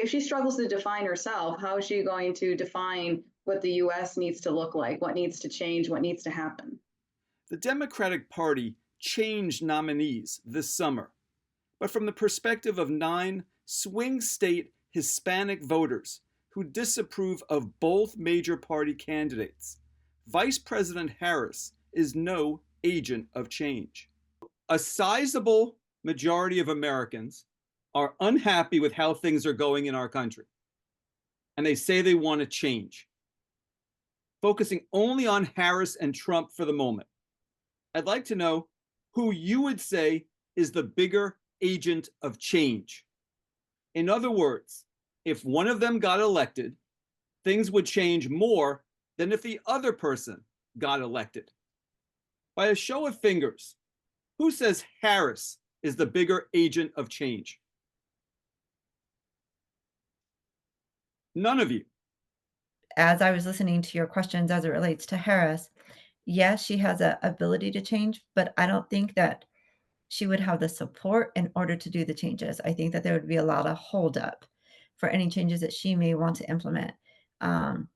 If she struggles to define herself, how is she going to define what the US needs to look like, what needs to change, what needs to happen? The Democratic Party changed nominees this summer, but from the perspective of 9 swing state Hispanic voters who disapprove of both major party candidates, Vice President Harris is no agent of change. A sizable majority of Americans are unhappy with how things are going in our country, and they say they want to change. Focusing only on Harris and Trump for the moment, I'd like to know who you would say is the bigger agent of change. In other words, if one of them got elected, things would change more than if the other person got elected. By a show of fingers, who says Harris is the bigger agent of change? None of you. As I was listening to your questions as it relates to Harris, yes, she has a ability to change, but I don't think that she would have the support in order to do the changes. I think that there would be a lot of holdup for any changes that she may want to implement. Um,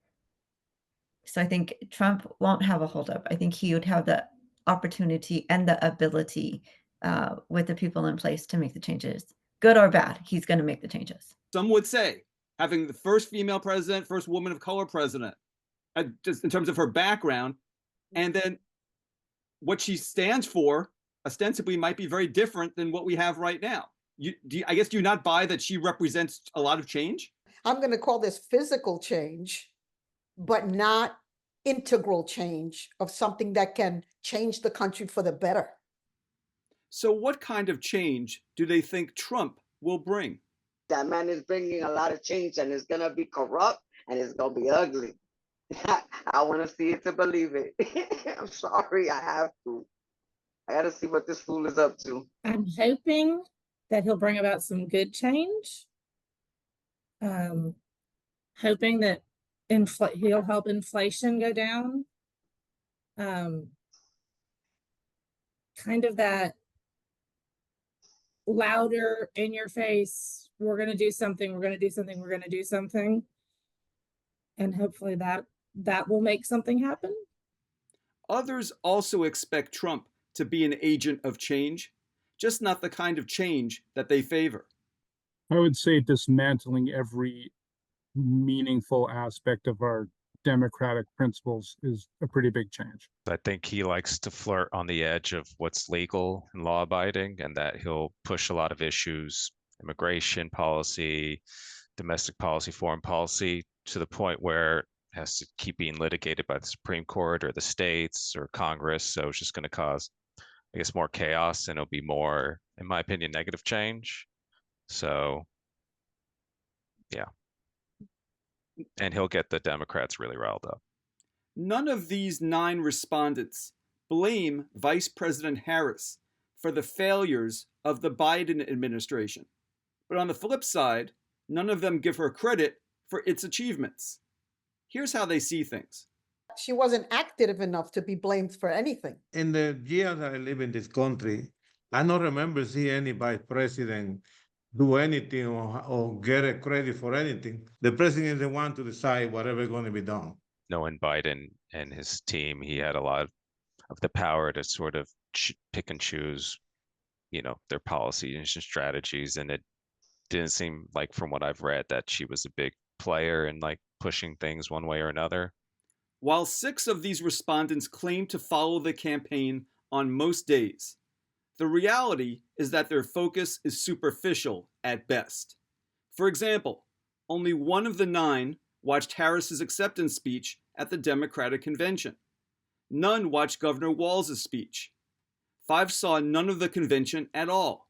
so I think Trump won't have a holdup. I think he would have the opportunity and the ability with the people in place to make the changes, good or bad. He's going to make the changes. Some would say having the first female president, first woman of color president, just in terms of her background, and then what she stands for ostensibly might be very different than what we have right now. I guess do you not buy that she represents a lot of change? I'm going to call this physical change, but not integral change of something that can change the country for the better. So what kind of change do they think Trump will bring? That man is bringing a lot of change, and it's going to be corrupt and it's going to be ugly. I want to see it to believe it. I'm sorry, I have to. I got to see what this fool is up to. I'm hoping that he'll bring about some good change. Hoping that he'll help inflation go down. Kind of that louder in your face, we're going to do something, we're going to do something, we're going to do something. And hopefully that will make something happen. Others also expect Trump to be an agent of change, just not the kind of change that they favor. I would say dismantling every meaningful aspect of our democratic principles is a pretty big change. I think he likes to flirt on the edge of what's legal and law abiding, and that he'll push a lot of issues, immigration policy, domestic policy, foreign policy, to the point where it has to keep being litigated by the Supreme Court or the states or Congress. So it's just going to cause, I guess, more chaos, and it'll be more, in my opinion, negative change. So, yeah. And he'll get the Democrats really riled up. None of these 9 respondents blame Vice President Harris for the failures of the Biden administration. But on the flip side, none of them give her credit for its achievements. Here's how they see things. She wasn't active enough to be blamed for anything. In the years that I live in this country, I don't remember seeing any vice president do anything or get a credit for anything. The president is the one to decide whatever is going to be done. Knowing Biden and his team, he had a lot of the power to sort of pick and choose, their policies and strategies. And it didn't seem like, from what I've read, that she was a big player in like pushing things one way or another. While 6 of these respondents claim to follow the campaign on most days, the reality is that their focus is superficial at best. For example, only 1 of the 9 watched Harris's acceptance speech at the Democratic convention. None watched Governor Walz's speech. 5 saw none of the convention at all.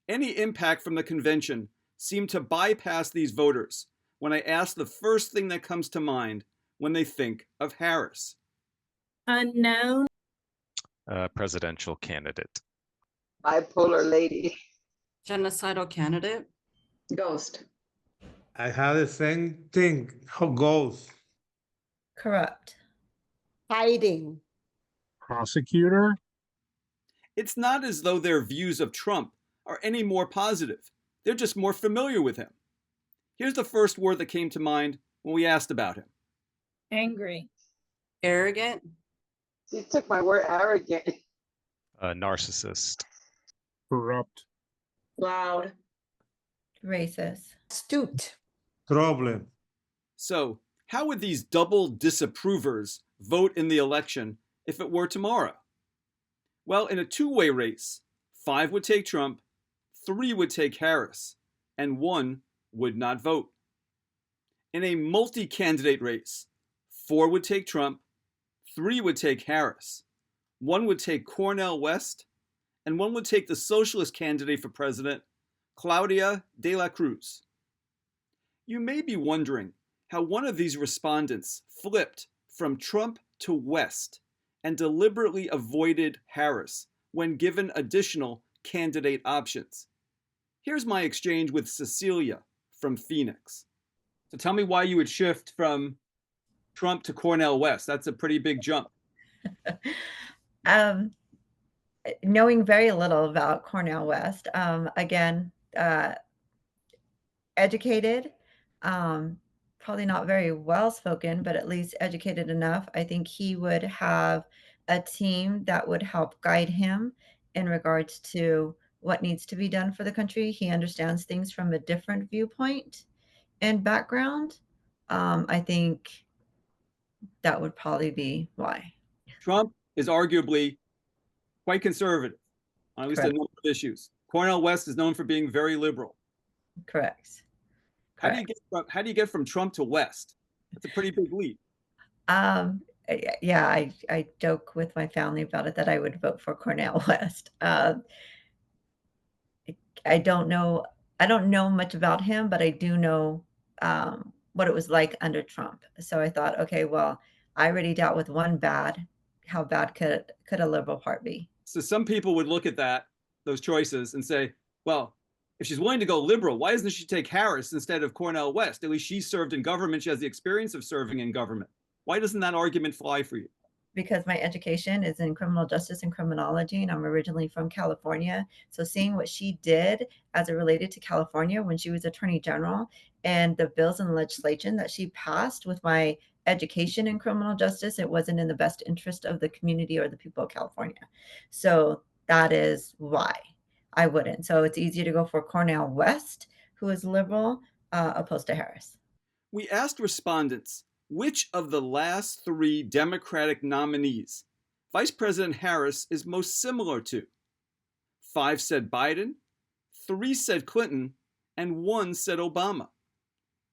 Any impact from the convention seemed to bypass these voters when I asked the first thing that comes to mind when they think of Harris. Unknown. Presidential candidate. Bipolar lady. Genocidal candidate. Ghost. I had the same thing. How goes? Corrupt. Hiding. Prosecutor? It's not as though their views of Trump are any more positive. They're just more familiar with him. Here's the first word that came to mind when we asked about him. Angry. Arrogant. She took my word arrogant. Narcissist. Corrupt. Loud. Racist. Astute. Problem. So, how would these double disapprovers vote in the election if it were tomorrow? Well, in a two-way race, 5 would take Trump, 3 would take Harris, and 1 would not vote. In a multi-candidate race, 4 would take Trump, 3 would take Harris, 1 would take Cornel West, and 1 would take the socialist candidate for president, Claudia de la Cruz. You may be wondering how one of these respondents flipped from Trump to West and deliberately avoided Harris when given additional candidate options. Here's my exchange with Cecilia from Phoenix. So tell me why you would shift from Trump to Cornel West. That's a pretty big jump. Knowing very little about Cornel West, again, educated, probably not very well spoken, but at least educated enough. I think he would have a team that would help guide him in regards to what needs to be done for the country. He understands things from a different viewpoint and background. I think that would probably be why. Trump is arguably quite conservative on at least a Correct. number of issues. Cornel West is known for being very liberal. Correct. How do you get from Trump to West? That's a pretty big leap. Yeah, I joke with my family about it that I would vote for Cornel West. I don't know much about him, but I do know what it was like under Trump. So I thought, okay, well, I already dealt with one bad. How bad could a liberal part be? So some people would look at those choices and say, well, if she's willing to go liberal, why doesn't she take Harris instead of Cornel West? At least she served in government. She has the experience of serving in government. Why doesn't that argument fly for you? Because my education is in criminal justice and criminology, and I'm originally from California. So seeing what she did as it related to California when she was Attorney General and the bills and legislation that she passed with my education in criminal justice, it wasn't in the best interest of the community or the people of California. So that is why I wouldn't. So it's easier to go for Cornel West, who is liberal, opposed to Harris. We asked respondents which of the last 3 Democratic nominees Vice President Harris is most similar to. 5 said Biden, 3 said Clinton, and 1 said Obama.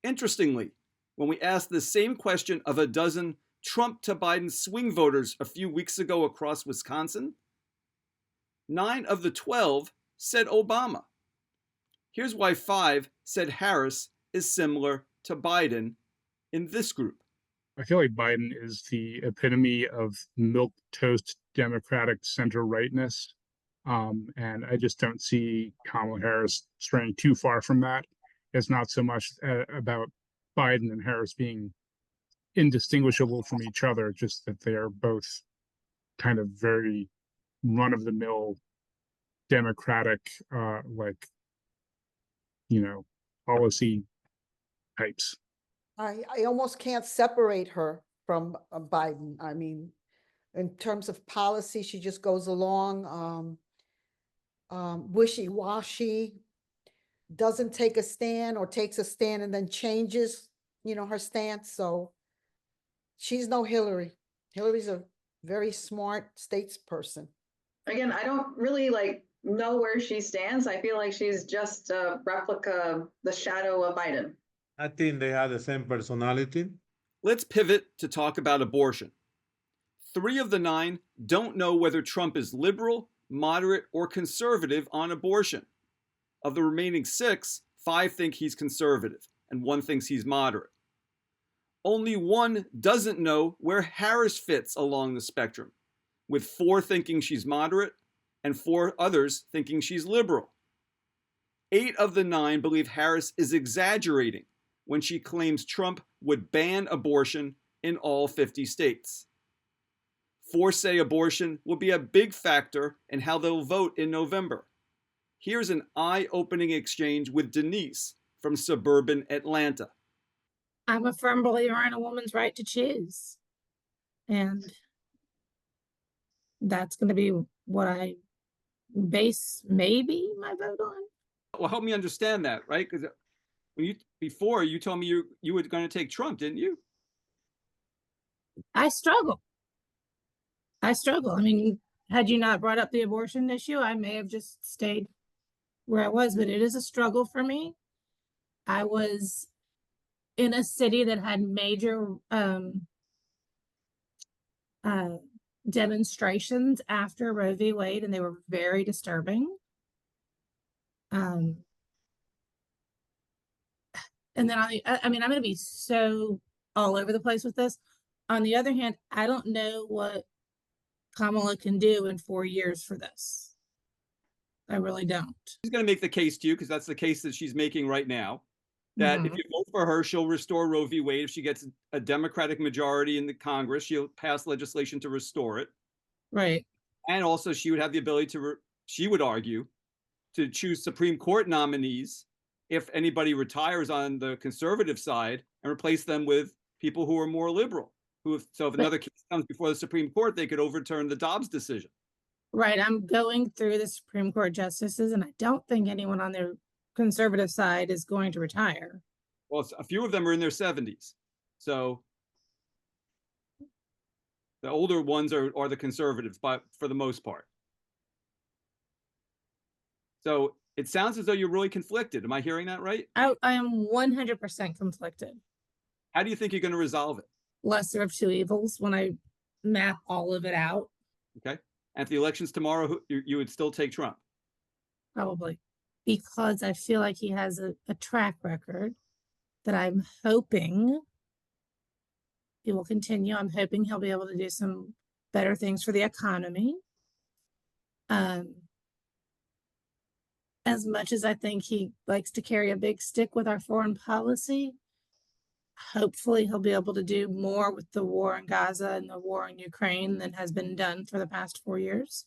Interestingly, when we asked the same question of a dozen Trump to Biden swing voters a few weeks ago across Wisconsin, 9 of the 12 said Obama. Here's why 5 said Harris is similar to Biden in this group. I feel like Biden is the epitome of milquetoast Democratic center-rightness. And I just don't see Kamala Harris straying too far from that. It's not so much about Biden and Harris being indistinguishable from each other, just that they are both kind of very run-of-the-mill Democratic, policy types. I almost can't separate her from Biden. I mean, in terms of policy, she just goes along wishy-washy, doesn't take a stand or takes a stand and then changes, her stance. So she's no Hillary. Hillary's a very smart statesperson. Again, I don't really know where she stands. I feel like she's just a replica, the shadow of Biden. I think they have the same personality. Let's pivot to talk about abortion. 3 of the 9 don't know whether Trump is liberal, moderate, or conservative on abortion. Of the remaining 6, 5 think he's conservative, and 1 thinks he's moderate. Only 1 doesn't know where Harris fits along the spectrum, with 4 thinking she's moderate and 4 others thinking she's liberal. 8 of the 9 believe Harris is exaggerating when she claims Trump would ban abortion in all 50 states. 4 say abortion will be a big factor in how they'll vote in November. Here's an eye-opening exchange with Denise from suburban Atlanta. I'm a firm believer in a woman's right to choose. And that's going to be what I base maybe my vote on. Well, help me understand that, right? Because before you told me you were going to take Trump, didn't you? I struggle. I mean, had you not brought up the abortion issue, I may have just stayed where I was, but it is a struggle for me. I was in a city that had major demonstrations after Roe v. Wade, and they were very disturbing. And then I mean, I'm going to be so all over the place with this. On the other hand, I don't know what Kamala can do in 4 years for this. I really don't. She's going to make the case to you, because that's the case that she's making right now, that if you vote for her, she'll restore Roe v. Wade. If she gets a Democratic majority in the Congress, she'll pass legislation to restore it. Right. And also she would have the ability to, she would argue, to choose Supreme Court nominees if anybody retires on the conservative side and replace them with people who are more liberal. So if another case comes before the Supreme Court, they could overturn the Dobbs decision. Right. I'm going through the Supreme Court justices, and I don't think anyone on their conservative side is going to retire. Well, a few of them are in their 70s. So the older ones are the conservatives, but for the most part. So it sounds as though you're really conflicted. Am I hearing that right? I am 100% conflicted. How do you think you're going to resolve it? Lesser of two evils when I map all of it out. Okay. And if the election's tomorrow, you would still take Trump? Probably. Because I feel like he has a track record that I'm hoping he will continue. I'm hoping he'll be able to do some better things for the economy. As much as I think he likes to carry a big stick with our foreign policy, hopefully he'll be able to do more with the war in Gaza and the war in Ukraine than has been done for the past 4 years.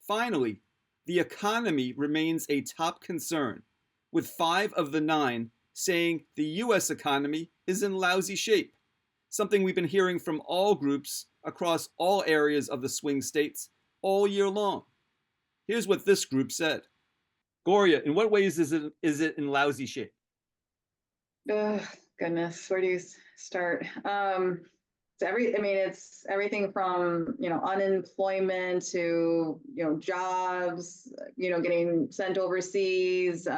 Finally, the economy remains a top concern, with 5 of the 9 saying the U.S. economy is in lousy shape, something we've been hearing from all groups across all areas of the swing states all year long. Here's what this group said. Gloria, in what ways is it in lousy shape? Goodness, where do you start? It's everything from, unemployment to, jobs, getting sent overseas,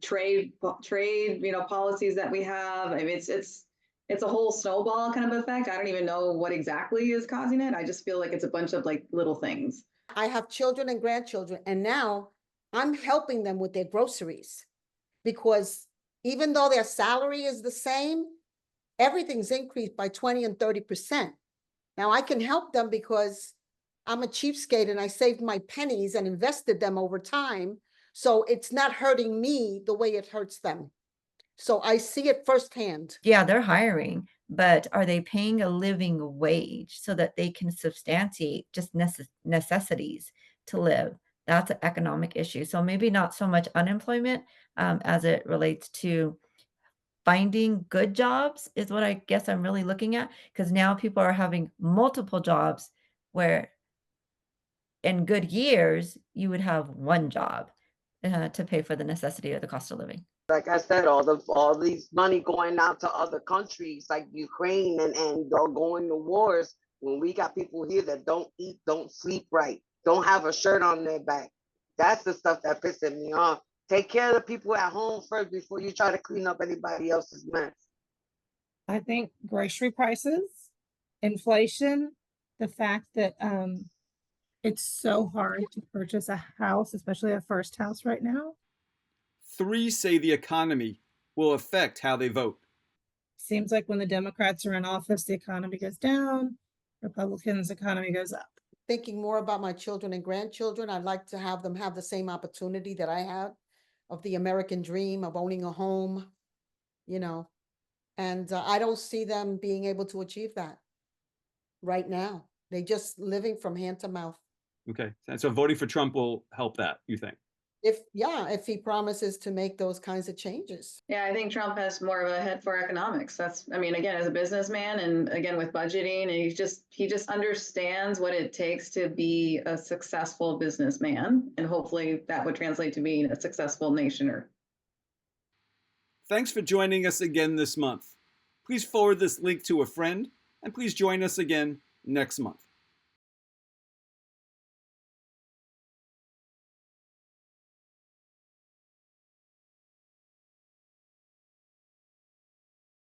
trade, policies that we have. I mean, it's a whole snowball kind of effect. I don't even know what exactly is causing it. I just feel like it's a bunch of little things. I have children and grandchildren, and now I'm helping them with their groceries because even though their salary is the same, everything's increased by 20 and 30%. Now I can help them because I'm a cheapskate and I saved my pennies and invested them over time. So it's not hurting me the way it hurts them. So I see it firsthand. Yeah, they're hiring, but are they paying a living wage so that they can substantiate just necessities to live? That's an economic issue. So maybe not so much unemployment as it relates to finding good jobs is what I guess I'm really looking at, because now people are having multiple jobs where in good years you would have one job to pay for the necessity or the cost of living. Like I said, all these money going out to other countries like Ukraine and are going to wars when we got people here that don't eat, don't sleep right, don't have a shirt on their back. That's the stuff that pisses me off. Take care of the people at home first before you try to clean up anybody else's mess. I think grocery prices, inflation, the fact that it's so hard to purchase a house, especially a first house right now. 3 say the economy will affect how they vote. Seems like when the Democrats are in office, the economy goes down. Republicans' economy goes up. Thinking more about my children and grandchildren, I'd like to have them have the same opportunity that I had of the American dream of owning a home, and I don't see them being able to achieve that right now. They're just living from hand to mouth. Okay. And so voting for Trump will help that, you think? if he promises to make those kinds of changes. Yeah, I think Trump has more of a head for economics. I mean, again, as a businessman and again with budgeting, and he just understands what it takes to be a successful businessman. And hopefully that would translate to being a successful nationer. Thanks for joining us again this month. Please forward this link to a friend, and please join us again next month.